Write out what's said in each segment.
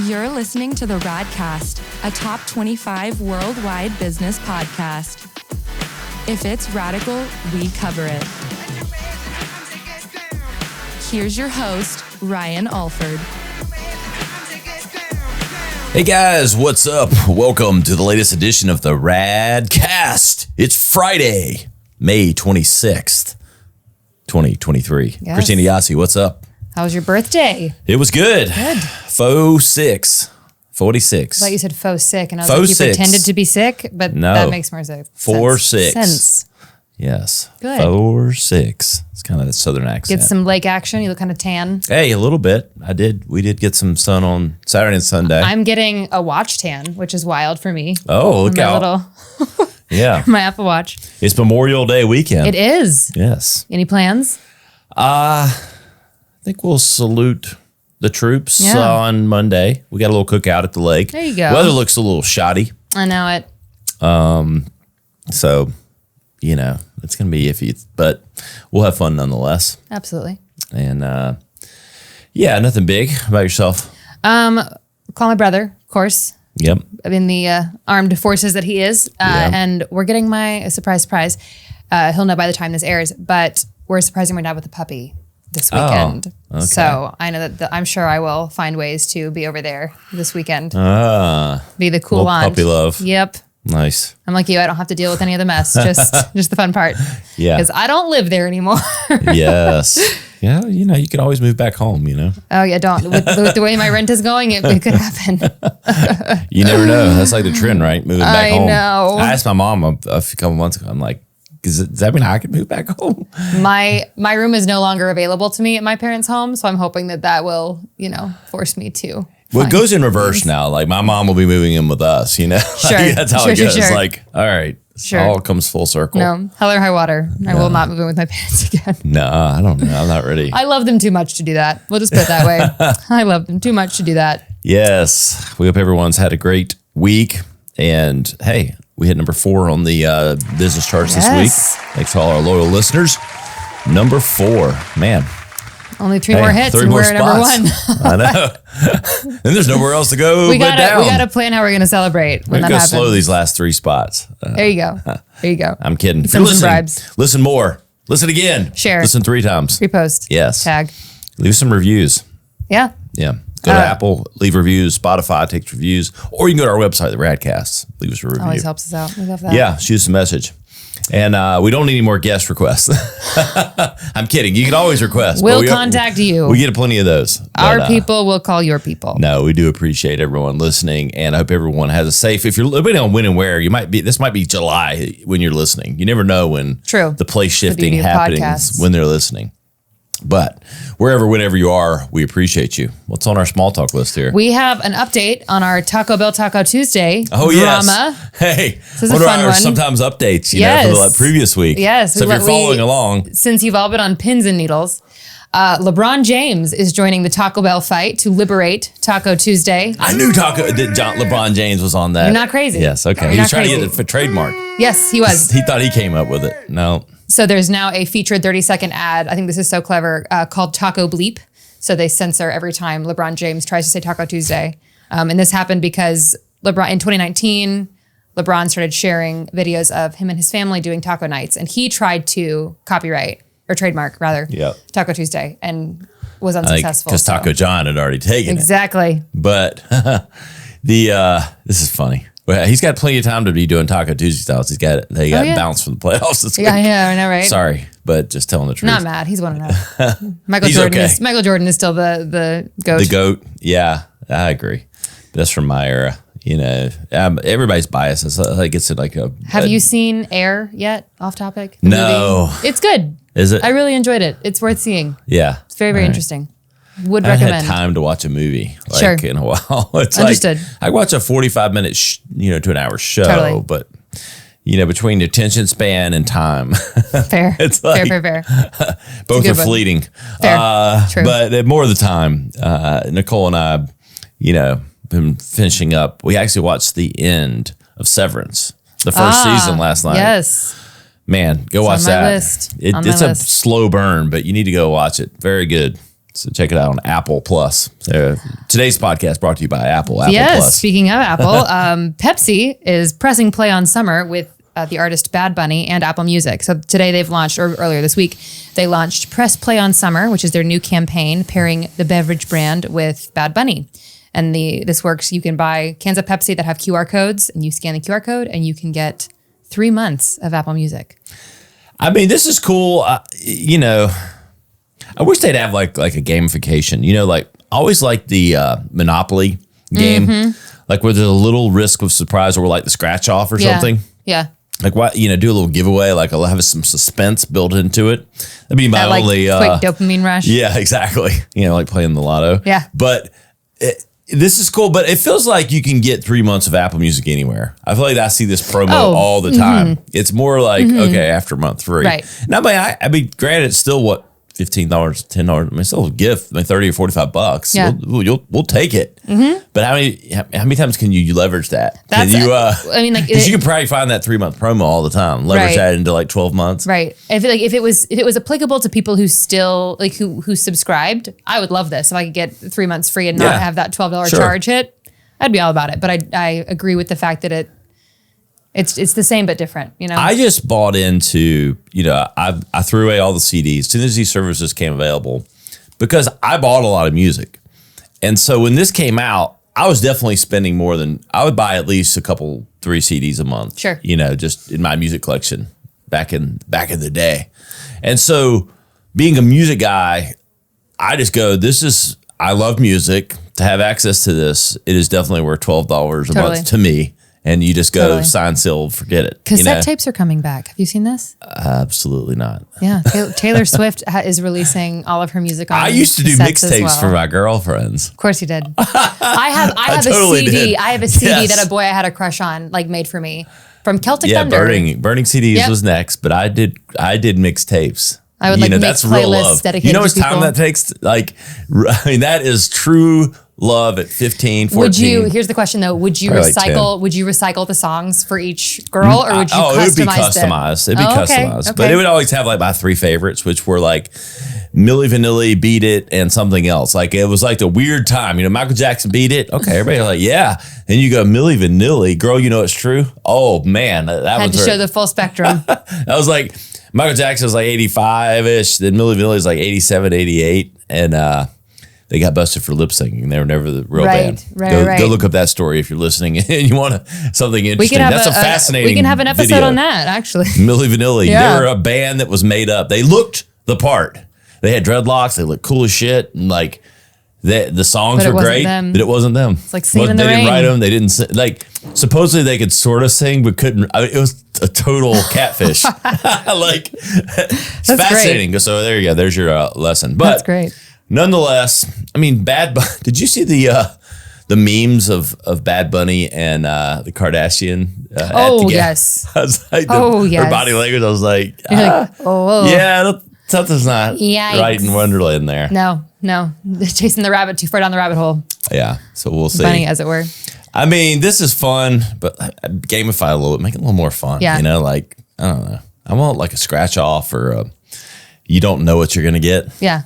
You're listening to the Radcast, a top 25 worldwide business podcast. If it's radical, we cover it. Here's your host, Ryan Alford. Hey guys, what's up? Welcome to the latest edition of the Radcast. It's Friday, May 26th, 2023. Yes. Christina Yassi, what's up? How was your birthday? It was good. Good. Faux 6, 46. I thought you said faux sick, and I was Faux like, you six. pretended to be sick, but No. that makes more sense. 4-6. Sense. Yes. Good. 4-6. It's kind of a southern accent. Get some lake action. You look kind of tan. Hey, a little bit. We did get some sun on Saturday and Sunday. I'm getting a watch tan, which is wild for me. Oh, look my out. Yeah. My Apple Watch. It's Memorial Day weekend. It is. Yes. Any plans? I think we'll salute the troops on Monday. We got a little cookout at the lake. There you go. Weather looks a little shoddy. I know it. So, it's going to be iffy, but we'll have fun nonetheless. Absolutely. And nothing big. How about yourself? Call my brother, of course. Yep. In the armed forces that he is. And we're getting my surprise. He'll know by the time this airs, but we're surprising my dad with a puppy this weekend. Oh, okay. So I know that I'm sure I will find ways to be over there this weekend. Be the cool little aunt. puppy love. Yep. Nice. I'm like you. I don't have to deal with any of the mess. Just the fun part. Yeah. Because I don't live there anymore. Yes. Yeah, you can always move back home, Oh yeah, don't. With the way my rent is going, it could happen. You never know. That's like the trend, right? Moving back home. I know. I asked my mom a couple months ago. I'm like, does that mean I can move back home? My room is no longer available to me at my parents' home, so I'm hoping that will, force me to. Well, it find goes in reverse things. now. Like my mom will be moving in with us, Sure. That's how it goes. Sure. Like, all right, Sure. it all comes full circle. No, hell or high water. I will not move in with my parents again. No, I don't know. I'm not ready. I love them too much to do that. We'll just put it that way. I love them too much to do that. Yes, we hope everyone's had a great week. And hey, we hit number 4 on the business charts this week. Thanks to all our loyal listeners. Number 4, man. Only 3 more hits 3 and more we're number spots. 1. I know. And there's nowhere else to go we but down. gotta plan how we're gonna celebrate when We're that going to happens. slow these last 3 spots. There you go. There you go. I'm kidding. If Some you're listening, bribes. listen more. Listen again. Share. Listen 3 times. Repost. Yes. Tag. Leave some reviews. Yeah. Yeah. Go to Apple, leave reviews. Spotify takes reviews. Or you can go to our website, the Radcast. Leave us a review. Always helps us out. We love that. Yeah, shoot us a message. And we don't need any more guest requests. I'm kidding. You can always request. We'll contact you. We get plenty of those. Our people will call your people. No, we do appreciate everyone listening, and I hope everyone has a safe. If you're depending on when and where, this might be July when you're listening. You never know when the place shifting beauty of happens podcasts. when they're listening. But whenever you are, we appreciate you. What's on our small talk list here? We have an update on our Taco Bell Taco Tuesday drama. Yes. Hey, this is a fun one. Sometimes updates, Yes. for the previous week. Yes. So if you're following along. Since you've all been on pins and needles, LeBron James is joining the Taco Bell fight to liberate Taco Tuesday. I knew LeBron James was on that. You're not crazy. Yes, okay. You're He was not trying crazy. to get it for trademark. Yes, he was. He thought he came up with it. No. So there's now a featured 30-second ad. I think this is so clever, called Taco Bleep. So they censor every time LeBron James tries to say Taco Tuesday. And this happened because in 2019, LeBron started sharing videos of him and his family doing taco nights. And he tried to copyright, or trademark rather, Taco Tuesday, and was unsuccessful. Because Taco John had already taken it. Exactly. But this is funny. Well, he's got plenty of time to be doing Taco Tuesday styles. They got bounced from the playoffs this week. Yeah, I know, right? Sorry, but just telling the truth. Not mad. He's 1-0. Michael Jordan is still the GOAT. The GOAT. Yeah, I agree. That's from my era. Everybody's biased. It's like it's like a. Have you seen Air yet? Off topic. No. Movie? It's good. Is it? I really enjoyed it. It's worth seeing. Yeah. It's very, very interesting. Would I haven't recommend. had time to watch a movie Sure. in a while. It's Understood. like I watch a 45-minute, to an hour show, Totally. but between the attention span and time, Fair. it's like fair. both are one. fleeting. Fair. True. But more of the time, Nicole and I, been finishing up. We actually watched the end of Severance, the first season last night. Yes. Man, go watch on my that. list. It's a slow burn, but you need to go watch it. Very good. So check it out on Apple Plus. Today's podcast brought to you by Apple Plus. Speaking of Apple, Pepsi is pressing play on Summer with the artist Bad Bunny and Apple Music. So today they've launched, or earlier this week, they launched Press Play on Summer, which is their new campaign pairing the beverage brand with Bad Bunny. And this works. You can buy cans of Pepsi that have QR codes, and you scan the QR code, and you can get 3 months of Apple Music. I mean, this is cool. I wish they'd have like a gamification. Like I always like the Monopoly game, like where there's a little risk of surprise, or like the scratch off or something. Yeah. Like what, do a little giveaway, like I'll have some suspense built into it. That'd be my only quick dopamine rush. Yeah, exactly. Like playing the lotto. Yeah. But this is cool, but it feels like you can get 3 months of Apple Music anywhere. I feel like I see this promo all the time. It's more like, okay, after month 3. Right. Now, I mean, granted, it's still what, $15, $10. I mean, it's still a gift. I mean, $30 or $45. Yeah. We'll take it. But how many times can you leverage that? That's can you? I mean, like, because you can probably find that 3 month promo all the time. Leverage that into like 12 months. Right. If it was applicable to people who still like who subscribed, I would love this. If I could get 3 months free and not have that $12 charge hit, I'd be all about it. But I agree with the fact that it's the same but different, I just bought into, I threw away all the CDs as soon as these services came available because I bought a lot of music. And so when this came out, I was definitely spending more than, I would buy at least 3 CDs a month. Sure. Just in my music collection back in the day. And so being a music guy, I just go, I love music. To have access to this, it is definitely worth $12 a month to me. And you just go sign, seal, forget it. Cassette tapes are coming back. Have you seen this? Absolutely not. Yeah. Taylor Swift is releasing all of her music on I used to do mixtapes for my girlfriends. Of course you did. I have totally a CD. did. I have a CD that a boy I had a crush on made for me from Celtic Thunder. Burning CDs was next, but I did mixtapes. I would make that's real playlists love. dedicated to how much people. time that takes? That is true love at 15, 14. Here's the question though, would you Probably recycle the songs for each girl, or would you customize it would be customized. It'd be customized. Okay. But it would always have my 3 favorites, which were like Milli Vanilli, Beat It, and something else. Like it was like the weird time. Michael Jackson, Beat It. Okay, everybody was like, yeah. And you go Milli Vanilli, Girl, It's True. Oh man, that had to show the full spectrum. That was like Michael Jackson was like 85-ish, then Milli Vanilli was like 87, 88, and they got busted for lip syncing. They were never the real band. Go look up that story if you're listening and you want something interesting. That's a fascinating We can have an episode video. on that, actually. Milli Vanilli. Yeah. They were a band that was made up. They looked the part. They had dreadlocks. They looked cool as shit. And the songs were great, but it wasn't them. It's like Singing in the Rain. They didn't write them. They didn't sing. Supposedly they could sort of sing, but couldn't. It was a total catfish. It's fascinating. Great. So there you go. There's your lesson. But that's great. Nonetheless, I mean, did you see the memes of Bad Bunny and the Kardashian? Yes. I was like, yes. Her body language, I was like, yeah, something's not right in Wonderland there. No. Chasing the rabbit too far down the rabbit hole. Yeah, so we'll see. Bunny, as it were. I mean, this is fun, but gamify a little bit, make it a little more fun. Yeah. I don't know. I want like a scratch off or you don't know what you're going to get. Yeah.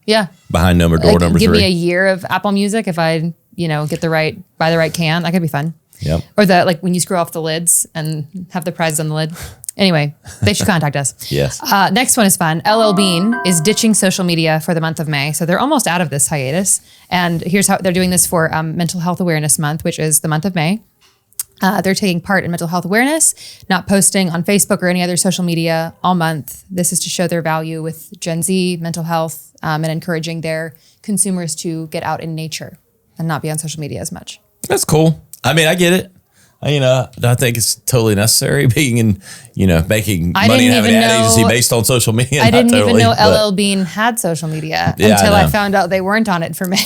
Yeah. Behind door number 3. Give me a year of Apple Music if I, buy the right can. That could be fun. Yep. Or when you screw off the lids and have the prizes on the lid. Anyway, they should contact us. Yes. Next one is fun. LL Bean is ditching social media for the month of May. So they're almost out of this hiatus. And here's how they're doing this for Mental Health Awareness Month, which is the month of May. They're taking part in mental health awareness, not posting on Facebook or any other social media all month. This is to show their value with Gen Z, mental health, and encouraging their consumers to get out in nature and not be on social media as much. That's cool. I mean, I get it. I think it's totally necessary being in, making money and having an ad agency based on social media. I didn't even know LL Bean had social media until I found out they weren't on it for me.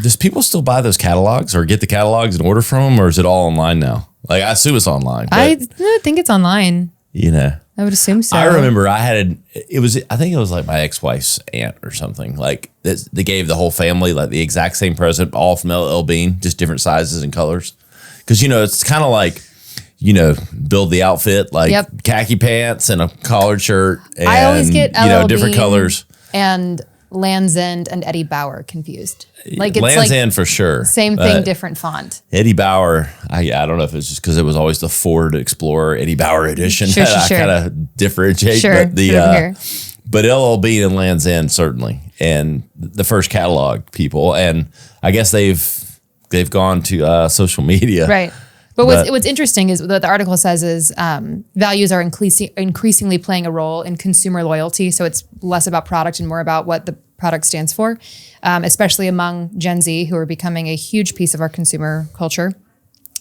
Does people still buy those catalogs or get the catalogs and order from them, or is it all online now? I assume it's online. I think it's online. I would assume so. I remember I think it was like my ex-wife's aunt or something. They gave the whole family the exact same present, all from LL Bean, just different sizes and colors. Because, it's kind of like, build the outfit like khaki pants and a collared shirt. And, I always get different colors and Land's End and Eddie Bauer confused. Like it's Land's End for sure. Same thing, different font. Eddie Bauer, I don't know if it's just because it was always the Ford Explorer Eddie Bauer edition Sure. I kind of differentiate. Sure. But LL Bean and Land's End certainly, and the first catalog people, and I guess they've gone to social media, right? But what's interesting is what the article says is values are increasingly playing a role in consumer loyalty. So it's less about product and more about what the product stands for, especially among Gen Z, who are becoming a huge piece of our consumer culture.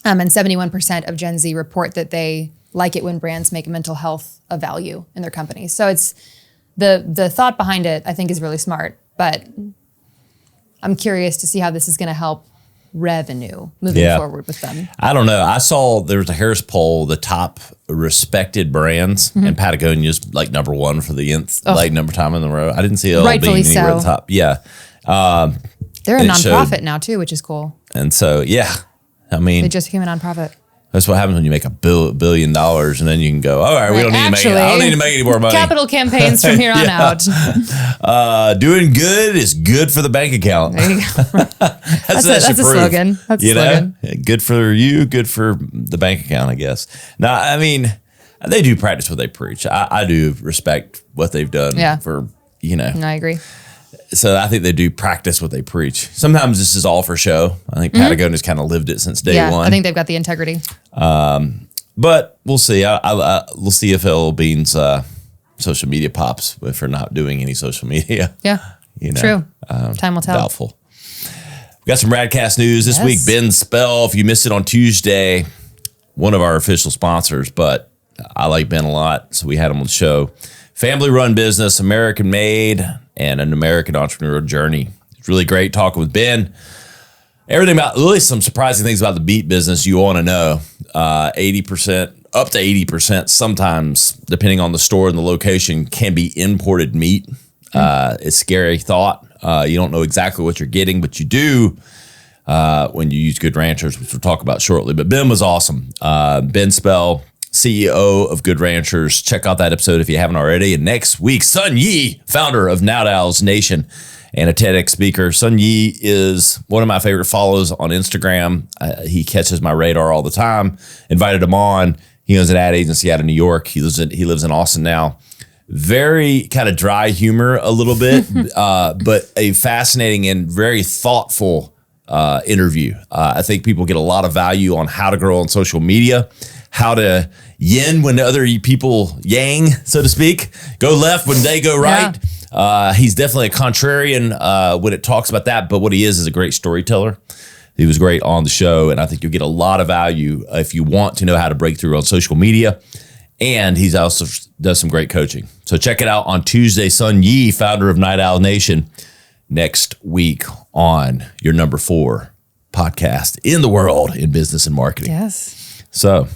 And 71% of Gen Z report that they like it when brands make mental health a value in their companies. So it's the thought behind it, I think, is really smart. But I'm curious to see how this is going to help revenue moving forward with them. I don't know. I saw there was a Harris poll, the top respected brands, and Patagonia's like number one for the nth number time in the row. I didn't see it Rightfully being anywhere at the so. top. Yeah. They're a nonprofit now too, which is cool. And so, I mean, They just became a nonprofit. that's what happens when you make $1 billion and then you can go, all right, we don't need to make it. I don't need to make any more money. Capital campaigns from here on out. Doing good is good for the bank account. There you go. That's a slogan. That's a slogan. Good for you, good for the bank account, I guess. Now, I mean, they do practice what they preach. I do respect what they've done for, No, I agree. So I think they do practice what they preach. Sometimes this is all for show. I think Patagonia's kind of lived it since day one. I think they've got the integrity. But we'll see. We'll see if LL Bean's social media pops if we're not doing any social media. Yeah, true. Time will tell. Doubtful. We got some Radcast news this week. Ben Spell, if you missed it on Tuesday, one of our official sponsors, but I like Ben a lot, so we had him on the show. Family-run business, American-made, and an American entrepreneurial journey. It's really great talking with Ben. Everything about, really some surprising things about the beet business you want to know. 80%, up to 80%, sometimes, depending on the store and the location, can be imported meat. It's a scary thought. You don't know exactly what you're getting, but you do when you use Good Ranchers, which we'll talk about shortly. But Ben was awesome. Ben Spell, CEO of Good Ranchers. Check out that episode if you haven't already. And next week, Sun Yi, founder of Night Owls Nation and a TEDx speaker. Sun Yi is one of my favorite follows on Instagram. He catches my radar all the time. Invited him on. He owns an ad agency out of New York. He lives in Austin now. Very kind of dry humor a little bit, but a fascinating and very thoughtful interview. I think people get a lot of value on how to grow on social media, how to yin when other people yang, so to speak, go left when they go right. He's definitely a contrarian when it talks about that, but what he is a great storyteller. He was great on the show, and I think you'll get a lot of value if you want to know how to break through on social media. And he's also does some great coaching. So check it out on Tuesday. Sun Yi, founder of Night Owl Nation, next week on your number 4 podcast in the world in business and marketing. Yes. So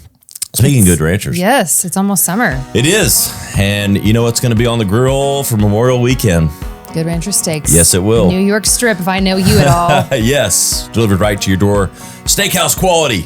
speaking of Good Ranchers. Yes, it's almost summer. It is. And you know what's going to be on the grill for Memorial Weekend? Good Rancher Steaks. Yes, it will. New York strip, if I know you at all. Yes. Delivered right to your door. Steakhouse quality.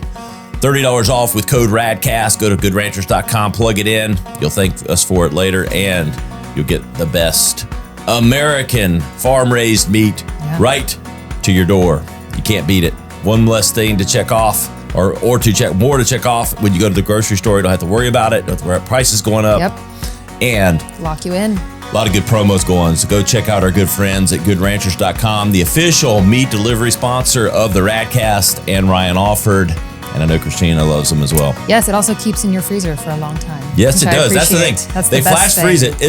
$30 off with code RADCAST. Go to goodranchers.com, plug it in. You'll thank us for it later, and you'll get the best American farm-raised meat right to your door. You can't beat it. One less thing to check off, or to check off when you go to the grocery store. You don't have to worry about it. Prices going up. Yep. And lock you in. A lot of good promos going. So go check out our good friends at goodranchers.com, the official meat delivery sponsor of the Radcast, and Ryan Alford. And I know Christina loves them as well. Yes, it also keeps in your freezer for a long time. Yes, it does. That's the thing. They flash freeze it.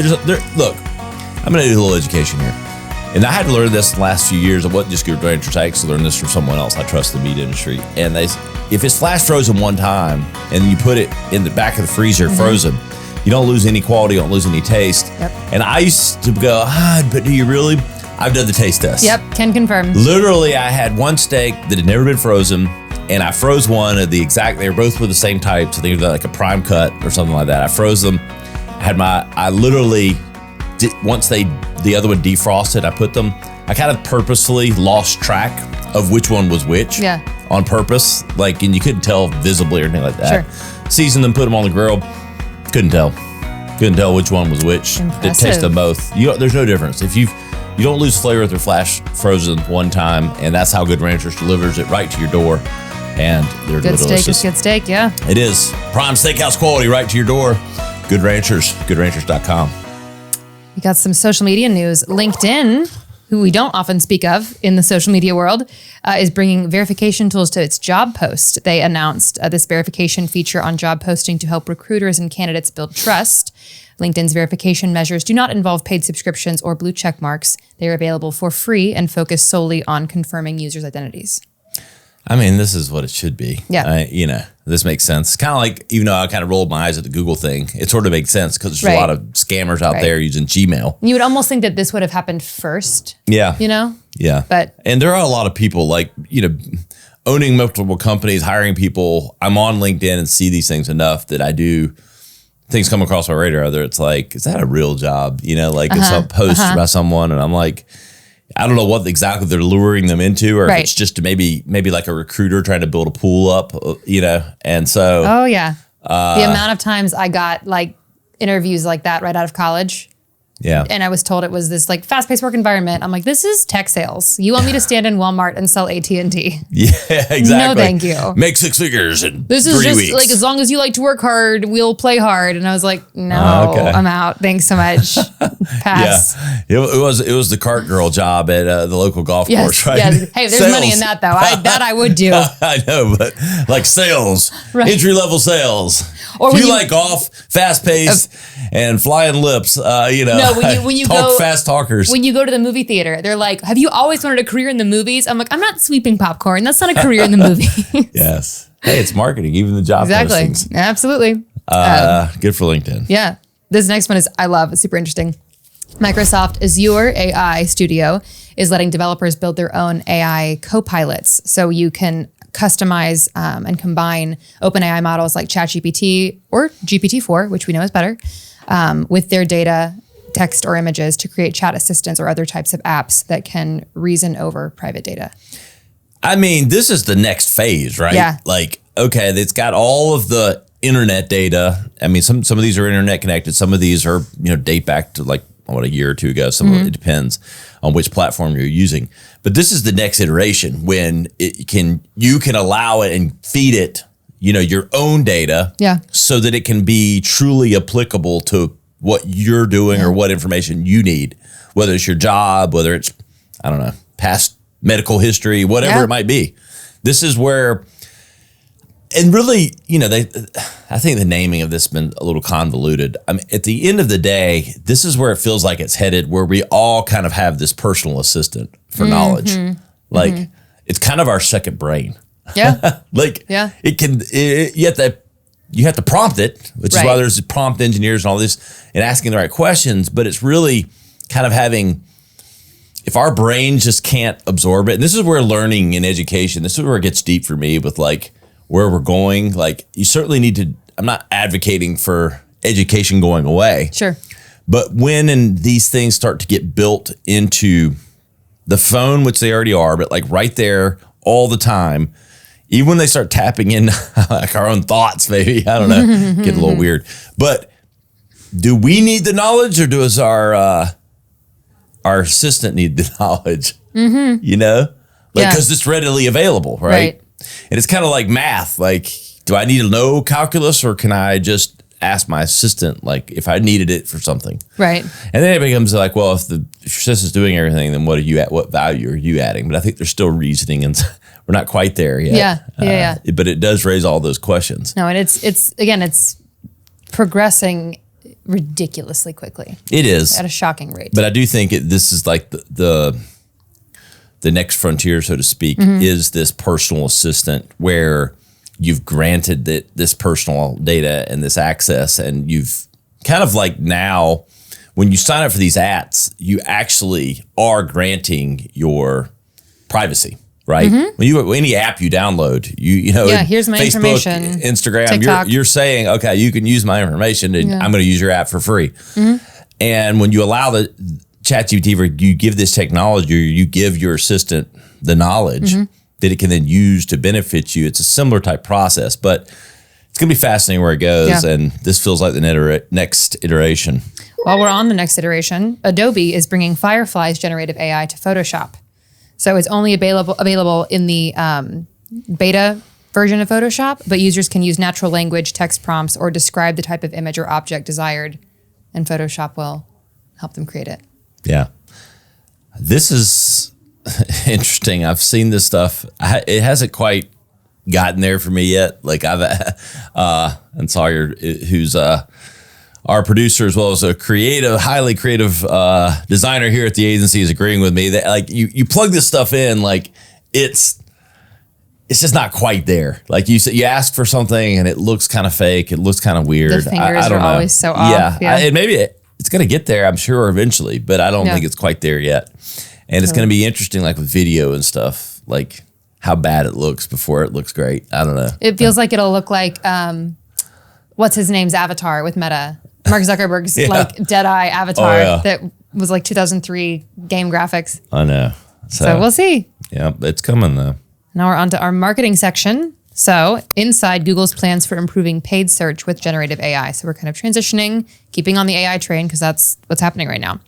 Look, I'm going to do a little education here. And I had to learn this in the last few years. It wasn't just Good Ranchers. I actually learned this from someone else. I trust the meat industry. And if it's flash frozen one time and you put it in the back of the freezer frozen, you don't lose any quality, you don't lose any taste. Yep. And I used to go, but do you really? I've done the taste test. Yep, can confirm. Literally, I had one steak that had never been frozen, and I froze one of they were both the same type, so they were like a prime cut or something like that. I froze them. I literally, once the other one defrosted, I put them, I kind of purposefully lost track of which one was which. Yeah. on purpose, like, and you couldn't tell visibly or anything like that. Sure. Seasoned them, put them on the grill. Couldn't tell which one was which. Did taste them both. There's no difference. If you don't lose flavor if they're flash frozen one time, and that's how Good Ranchers delivers it right to your door. And they're good delicious. Steak is good steak, yeah. It is. Prime steakhouse quality right to your door. Good Ranchers, goodranchers.com. We got some social media news. LinkedIn, who we don't often speak of in the social media world, is bringing verification tools to its job post. They announced this verification feature on job posting to help recruiters and candidates build trust. LinkedIn's verification measures do not involve paid subscriptions or blue check marks. They are available for free and focus solely on confirming users' identities. I mean, this is what it should be. Yeah. This makes sense. Kind of like, even though I kind of rolled my eyes at the Google thing, it sort of makes sense because there's a lot of scammers out there using Gmail. You would almost think that this would have happened first. Yeah. Yeah. And there are a lot of people like, owning multiple companies, hiring people. I'm on LinkedIn and see these things enough that I do things come across my radar. Whether it's like, is that a real job? It's a post by someone. And I'm like, I don't know what exactly they're luring them into, or if it's just maybe like a recruiter trying to build a pool up, and so. Oh yeah. The amount of times I got like interviews like that right out of college. Yeah. And I was told it was this like fast-paced work environment. I'm like, this is tech sales. You want me to stand in Walmart and sell AT&T? Yeah, exactly. No, thank you. Make 6 figures in this 3 is just weeks. like, as long as you like to work hard, we'll play hard. And I was like, no, I'm out. Thanks so much. Pass. Yeah. It was the cart girl job at the local golf course, right? Yes. Hey, there's money in that though. That I would do. I know, but like sales, entry-level sales. Or if you like golf, fast-paced, and flying lips, No, when you go fast talkers. When you go to the movie theater, they're like, "Have you always wanted a career in the movies?" I'm like, "I'm not sweeping popcorn. That's not a career in the movie." Yes. Hey, it's marketing. Even the job postings. Absolutely. Good for LinkedIn. Yeah. This next one I love. It's super interesting. Microsoft Azure AI Studio is letting developers build their own AI copilots, so you can customize and combine OpenAI models like ChatGPT or GPT-4, which we know is better, with their data, text, or images to create chat assistants or other types of apps that can reason over private data. I mean, this is the next phase, right? Yeah. Like, okay, it's got all of the internet data. I mean, some of these are internet connected. Some of these are, date back to like, a year or two ago. Some of it depends on which platform you're using. But this is the next iteration when you can allow it and feed it, your own data, so that it can be truly applicable to what you're doing or what information you need, whether it's your job, whether it's, I don't know, past medical history, whatever it might be. This is where, and really, I think the naming of this has been a little convoluted. I mean, at the end of the day, this is where it feels like it's headed, where we all kind of have this personal assistant for knowledge. Like, it's kind of our second brain. Yeah. It can, you have to prompt it, which is why there's prompt engineers and all this, and asking the right questions. But it's really kind of having, if our brain just can't absorb it, and this is where learning in education, this is where it gets deep for me with like where we're going. Like, you certainly need to, I'm not advocating for education going away. Sure. But when these things start to get built into the phone, which they already are, but like right there all the time, even when they start tapping in like our own thoughts, maybe, I don't know, get a little weird. But do we need the knowledge, or does our assistant need the knowledge? Because it's readily available, right? And it's kind of like math. Like, do I need to know calculus, or can I just ask my assistant, like, if I needed it for something? Right. And then it becomes like, well, if your assistant's doing everything, then what value are you adding? But I think there's still reasoning, and we're not quite there yet. Yeah. But it does raise all those questions. No, and it's progressing ridiculously quickly. It is at a shocking rate. But I do think this is like the next frontier, so to speak, is this personal assistant where you've granted this personal data and this access, and you've kind of like, now when you sign up for these apps, you actually are granting your privacy. Right. When any app you download, here's my Facebook, information, Instagram, you're saying, okay, you can use my information, and I'm going to use your app for free. And when you allow the ChatGPT, or you give this technology, or you give your assistant the knowledge, then that it can then use to benefit you. It's a similar type process, but it's going to be fascinating where it goes. Yeah. And this feels like the next iteration. While we're on the next iteration, Adobe is bringing Firefly's generative AI to Photoshop. So it's only available in the beta version of Photoshop, but users can use natural language, text prompts, or describe the type of image or object desired, and Photoshop will help them create it. Yeah. This is interesting. I've seen this stuff. It hasn't quite gotten there for me yet. Like and Sawyer, who's our producer as well as a highly creative designer here at the agency, is agreeing with me that like you plug this stuff in, like it's just not quite there. Like you said, you ask for something and it looks kind of fake. It looks kind of weird. The fingers I don't are know. always so off. Yeah. And maybe it's going to get there, I'm sure, eventually, but I don't think it's quite there yet. And it's going to be interesting, like with video and stuff, like how bad it looks before it looks great. I don't know. It feels like it'll look like, what's his name's avatar with Meta? Mark Zuckerberg's like Deadeye avatar that was like 2003 game graphics. I know. So we'll see. Yeah, it's coming though. Now we're on to our marketing section. So inside Google's plans for improving paid search with generative AI. So we're kind of transitioning, keeping on the AI train because that's what's happening right now.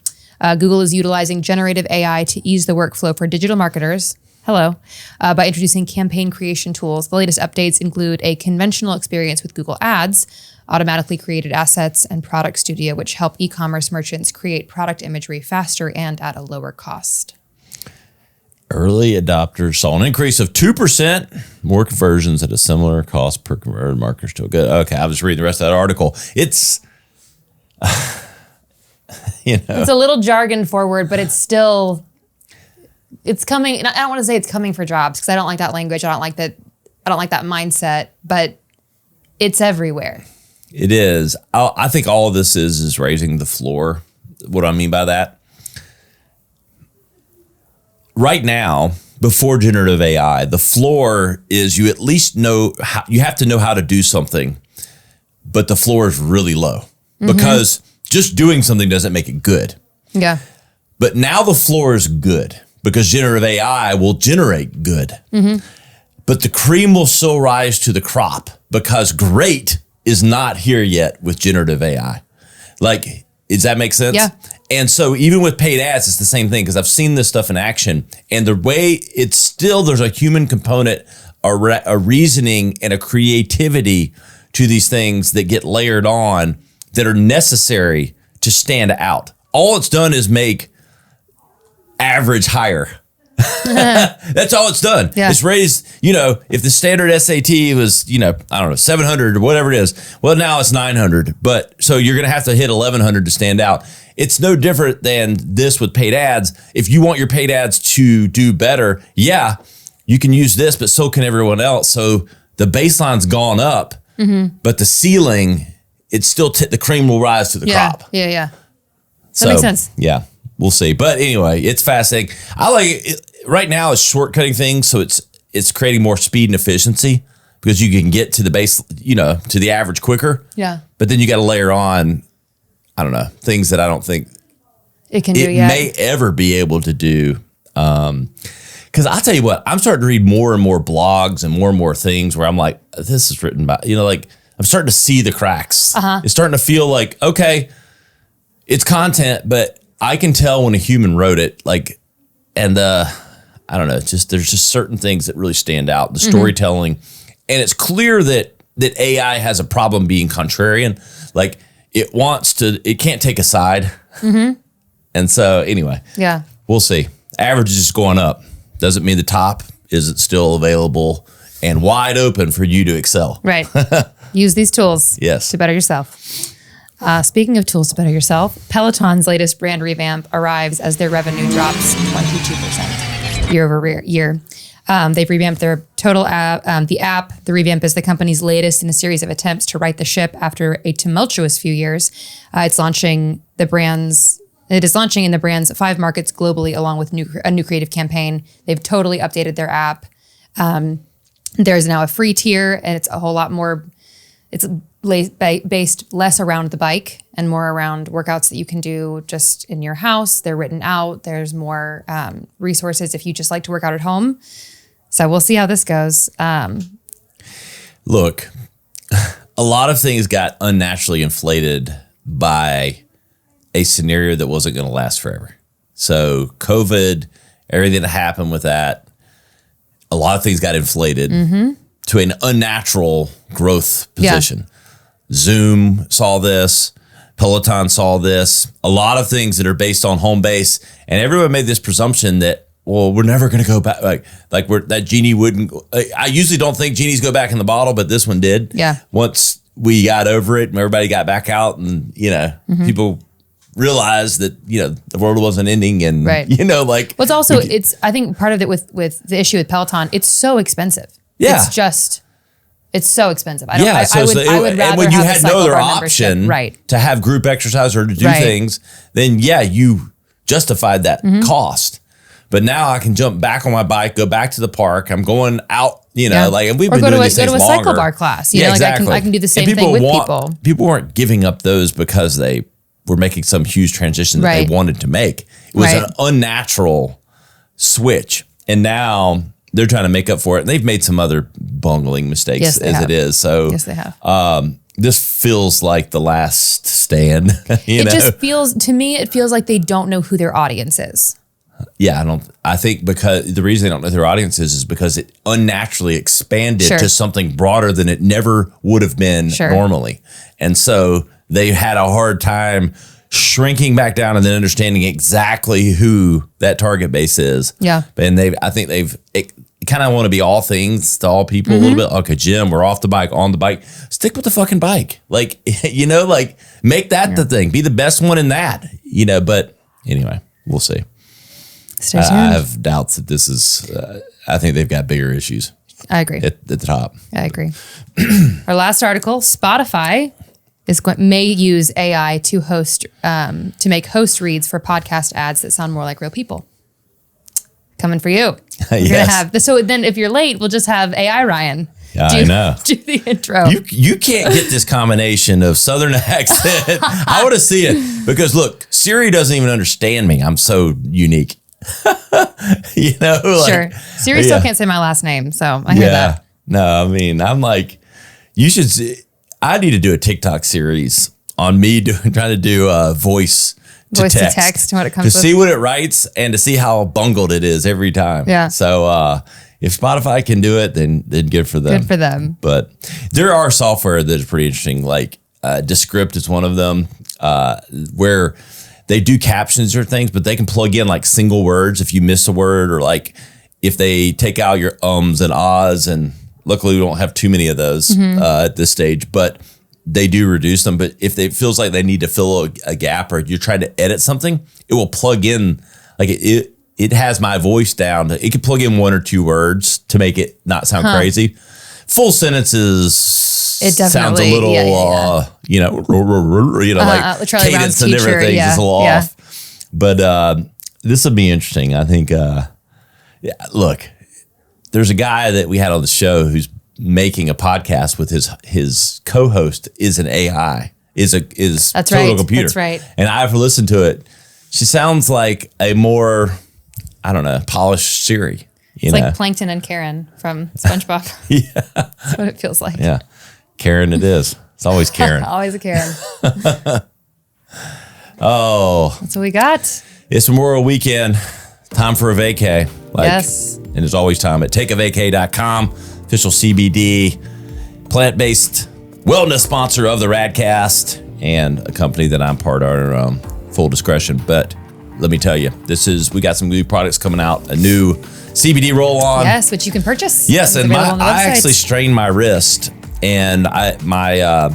Google is utilizing generative AI to ease the workflow for digital marketers. By introducing campaign creation tools. The latest updates include a conventional experience with Google Ads, automatically created assets, and Product Studio, which help e-commerce merchants create product imagery faster and at a lower cost. Early adopters saw an increase of 2% more conversions at a similar cost per converted marketer. Still good. Okay, I was reading the rest of that article. It's, It's a little jargon forward, but it's still, it's coming. I don't want to say it's coming for jobs because I don't like that language. I don't like that mindset, but it's everywhere. It is. I think all of this is raising the floor. What do I mean by that? Right now, before generative AI, the floor is you at least know how, you have to know how to do something, but the floor is really low because just doing something doesn't make it good. Yeah. But now the floor is good because generative AI will generate good. But the cream will still rise to the crop because great is not here yet with generative AI. Like, does that make sense? Yeah. And so even with paid ads, it's the same thing because I've seen this stuff in action and the way it's still, there's a human component, a reasoning and a creativity to these things that get layered on that are necessary to stand out. All it's done is make average higher. That's all it's done. Yeah. It's raised, if the standard SAT was, I don't know, 700 or whatever it is. Well, now it's 900. But so you're going to have to hit 1100 to stand out. It's no different than this with paid ads. If you want your paid ads to do better, you can use this, but so can everyone else. So the baseline's gone up, but the ceiling, it's still, the cream will rise to the crop. Yeah. That makes sense. Yeah. We'll see. But anyway, it's fascinating. I like it. Right now it's shortcutting things. So it's creating more speed and efficiency because you can get to the base, to the average quicker. Yeah. But then you got to layer on, I don't know, things that I don't think it can do yet. May ever be able to do. Because I'll tell you what, I'm starting to read more and more blogs and more things where I'm like, this is written by, I'm starting to see the cracks. It's starting to feel like, okay, it's content, but I can tell when a human wrote it, I don't know, there's just certain things that really stand out, the storytelling. And it's clear that AI has a problem being contrarian. Like it can't take a side. And so anyway, we'll see. Average is just going up. Doesn't mean the top isn't still available and wide open for you to excel. Right. Use these tools Yes. to better yourself. Speaking of tools to better yourself, Peloton's latest brand revamp arrives as their revenue drops 22% year over year. They've revamped their total app. The app, the revamp is the company's latest in a series of attempts to right the ship after a tumultuous few years. It is launching in the brand's 5 markets globally, along with a new creative campaign. They've totally updated their app. There's now a free tier, and it's a whole lot more. It's based less around the bike and more around workouts that you can do just in your house. They're written out. There's more resources if you just like to work out at home. So we'll see how this goes. Look, a lot of things got unnaturally inflated by a scenario that wasn't going to last forever. So COVID, everything that happened with that, a lot of things got inflated to an unnatural growth position. Yeah. Zoom saw this. Peloton saw this. A lot of things that are based on home base. And everyone made this presumption that, well, we're never going to go back. Like that genie wouldn't. I usually don't think genies go back in the bottle, but this one did. Yeah. Once we got over it and everybody got back out and, people realized that, the world wasn't ending and, right. Well, it's also, I think part of it with the issue with Peloton, it's so expensive. Yeah. It's so expensive. I would rather and when you have had a cycle no other bar membership. option to have group exercise or to do things, then you justified that cost. But now I can jump back on my bike, go back to the park. I'm going out, and we've been doing these things longer. Go to a cycle bar class. Exactly. I can do the same thing with people. People weren't giving up those because they were making some huge transition that they wanted to make. It was an unnatural switch. And now they're trying to make up for it. And they've made some other bungling mistakes it is. So yes, they have. This feels like the last stand. Just feels, to me, it feels like they don't know who their audience is. Yeah, I think because the reason they don't know who their audience is because it unnaturally expanded to something broader than it never would have been normally. And so they had a hard time shrinking back down and then understanding exactly who that target base is. Yeah. And I think they've kind of want to be all things to all people a little bit. Okay, Jim, we're off the bike, on the bike. Stick with the fucking bike. Like, make that the thing. Be the best one in that, but anyway, we'll see. Stay tuned. I have doubts that this is, I think they've got bigger issues. I agree. At the top. I agree. Our last article, Spotify may use AI to make host reads for podcast ads that sound more like real people. Coming for you. Yes. So then if you're late, we'll just have AI Ryan. Yeah, I know. Do the intro. You can't get this combination of Southern accent. I want to see it because look, Siri doesn't even understand me. I'm so unique. Sure. Siri still can't say my last name, so I hear that. No, I mean, I'm like, I need to do a TikTok series on me trying to do voice to text when it comes to see what it writes and to see how bungled it is every time. Yeah. So if Spotify can do it, then good for them. Good for them. But there are software that is pretty interesting. Like Descript is one of them, where they do captions or things, but they can plug in like single words if you miss a word, or like if they take out your ums and ahs. And luckily we don't have too many of those at this stage, but they do reduce them. But if it feels like they need to fill a gap or you're trying to edit something, it will plug in, like it has my voice down. It can plug in one or two words to make it not sound crazy. Full sentences, it sounds a little, like Charlie cadence Brown's and different teacher, things is a little off. But this will be interesting. I think, look, there's a guy that we had on the show who's making a podcast with his co-host is an AI, is That's total right. computer. That's right. And I've listened to it. She sounds like a more, I don't know, polished Siri. It's like Plankton and Karen from SpongeBob. Yeah. That's what it feels like. Yeah. Karen it is. It's always Karen. Always a Karen. Oh. That's what we got. It's Memorial Weekend. Time for a vacay. Yes. And there's always time at takeavacay.com. Official CBD, plant-based wellness sponsor of the Radcast and a company that I'm part of, full discretion. But let me tell you, we got some new products coming out, a new CBD roll-on. Yes, which you can purchase. Yes, and I actually strained my wrist, and my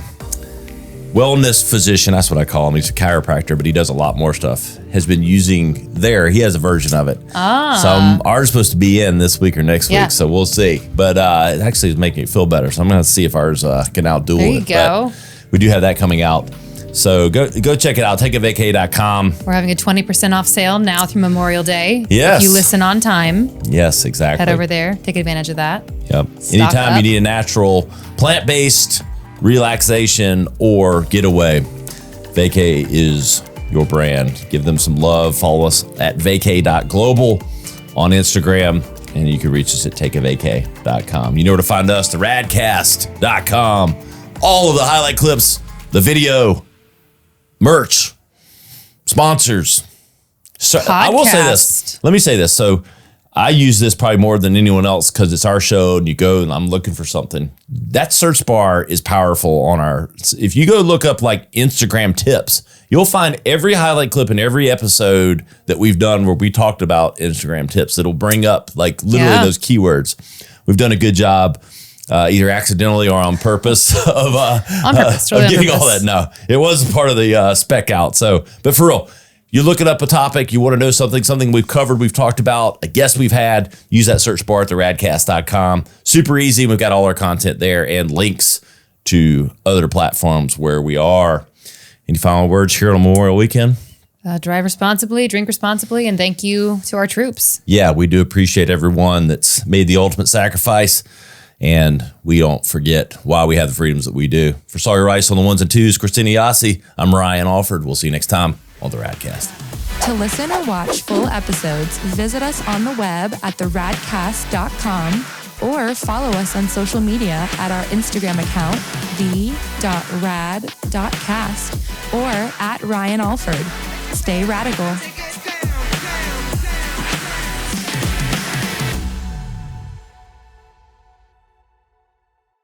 wellness physician, that's what I call him, he's a chiropractor, but he does a lot more stuff, has been using he has a version of it. So ours is supposed to be in this week or next week, so we'll see. But it actually is making it feel better, so I'm going to see if ours can outdo it. There you go. But we do have that coming out. So go check it out, takeavacay.com. We're having a 20% off sale now through Memorial Day. Yes. If you listen on time. Yes, exactly. Head over there, take advantage of that. Yep. Anytime you need a natural, plant-based relaxation or getaway, Vacay is your brand. Give them some love. Follow us at vacay.global on Instagram. And you can reach us at takeavk.com. You know where to find us, the radcast.com. All of the highlight clips, the video, merch, sponsors. So I will say this. Let me say this. So I use this probably more than anyone else because it's our show and you go and I'm looking for something. That search bar is powerful on our, if you go look up like Instagram tips, you'll find every highlight clip in every episode that we've done where we talked about Instagram tips. It'll bring up like literally those keywords. We've done a good job, either accidentally or on purpose of getting all that. No, it wasn't part of the spec out. So, but for real, you're looking up a topic, you want to know something we've covered, we've talked about, a guest we've had, use that search bar at theradcast.com. Super easy. We've got all our content there and links to other platforms where we are. Any final words here on Memorial Weekend? Drive responsibly, drink responsibly, and thank you to our troops. Yeah, we do appreciate everyone that's made the ultimate sacrifice, and we don't forget why we have the freedoms that we do. For Sawyer Rice on the ones and twos, Christina Yassi, I'm Ryan Alford. We'll see you next time on the Radcast. To listen or watch full episodes, visit us on the web at theradcast.com or follow us on social media at our Instagram account, the.rad.cast, or at Ryan Alford. Stay radical.